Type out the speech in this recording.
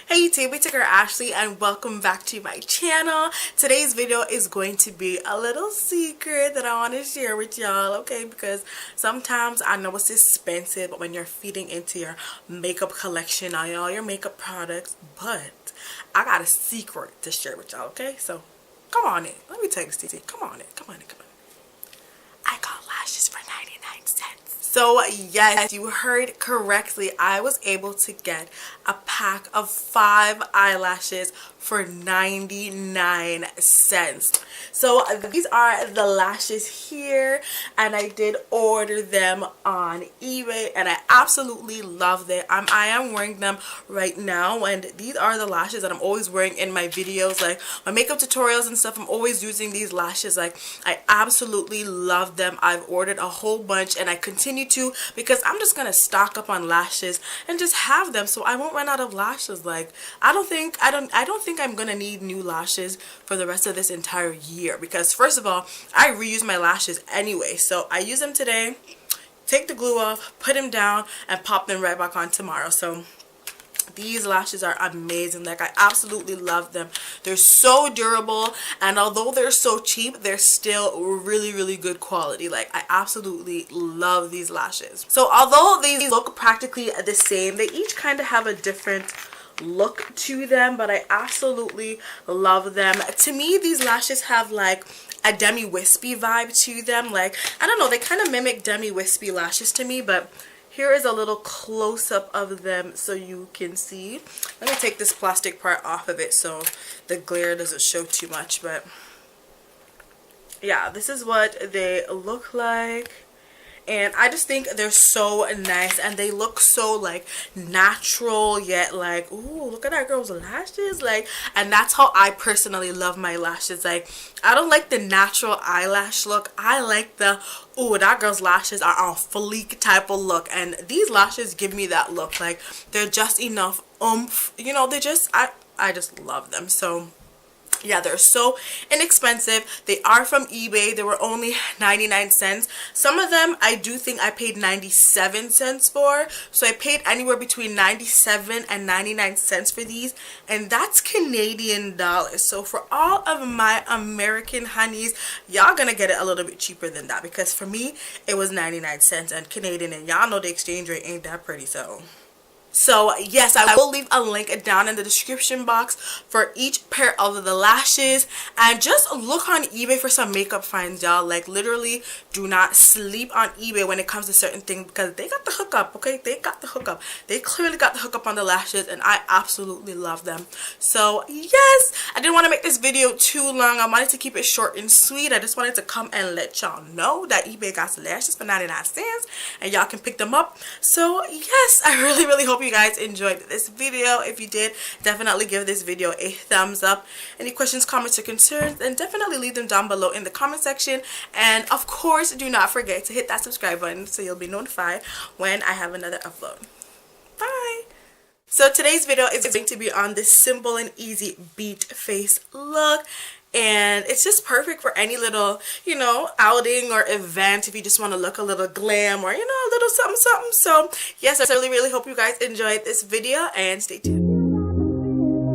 Hey YouTube, it's your girl Ashley and welcome back to my channel. Today's video is going to be a little secret that I want to share with y'all, okay? Because sometimes I know it's expensive when you're feeding into your makeup collection on all your makeup products, but I got a secret to share with y'all, okay? So come on in. Let me tell you this. Come on in. I got lashes for 99 cents. So yes, you heard correctly. I was able to get a pack of 5 eyelashes for 99 cents. So these are the lashes here, and I did order them on eBay and I absolutely love them. I am wearing them right now, and these are the lashes that I'm always wearing in my videos, like my makeup tutorials and stuff. I'm always using these lashes. Like, I absolutely love them. I've ordered a whole bunch and I continue to, because I'm just gonna stock up on lashes and just have them so I won't run out of lashes. Like, I don't think I'm gonna need new lashes for the rest of this entire year, because first of all, I reuse my lashes anyway. So I use them today, take the glue off, put them down, and pop them right back on tomorrow. So these lashes are amazing. Like, I absolutely love them. They're so durable, and although they're so cheap, they're still really good quality. Like, I absolutely love these lashes. So although these look practically the same, they each kind of have a different look to them, but I absolutely love them. To me, these lashes have like a demi wispy vibe to them. Like, I don't know, they kind of mimic demi wispy lashes to me. But here is a little close-up of them so you can see. Let me take this plastic part off of it so the glare doesn't show too much. But yeah, this is what they look like. And I just think they're so nice, and they look so like natural, yet like, ooh, look at that girl's lashes. Like, and that's how I personally love my lashes. Like, I don't like the natural eyelash look. I like the, ooh, that girl's lashes are on fleek type of look, and these lashes give me that look. Like, they're just enough oomph, you know. They just, I just love them. So yeah, they're so inexpensive. They are from eBay. They were only 99 cents. Some of them I do think I paid 97 cents for. So I paid anywhere between 97 and 99 cents for these, and that's Canadian dollars. So for all of my American honeys, y'all gonna get it a little bit cheaper than that, because for me it was 99 cents and Canadian, and y'all know the exchange rate ain't that pretty. So yes, I will leave a link down in the description box for each pair of the lashes, and just look on eBay for some makeup finds, y'all. Like, literally do not sleep on eBay when it comes to certain things, because they got the hookup, okay? They got the hookup. They clearly got the hookup on the lashes, and I absolutely love them. So yes, I didn't want to make this video too long. I wanted to keep it short and sweet. I just wanted to come and let y'all know that eBay got some lashes for 99 cents and y'all can pick them up. So yes, I really hope you guys enjoyed this video. If you did, definitely give this video a thumbs up. Any questions, comments, or concerns, then definitely leave them down below in the comment section. And of course, do not forget to hit that subscribe button so you'll be notified when I have another upload. Bye! So today's video is going to be on this simple and easy beat face look. And it's just perfect for any little, you know, outing or event, if you just want to look a little glam or, you know, a little something. So yes, I really hope you guys enjoyed this video, and stay tuned.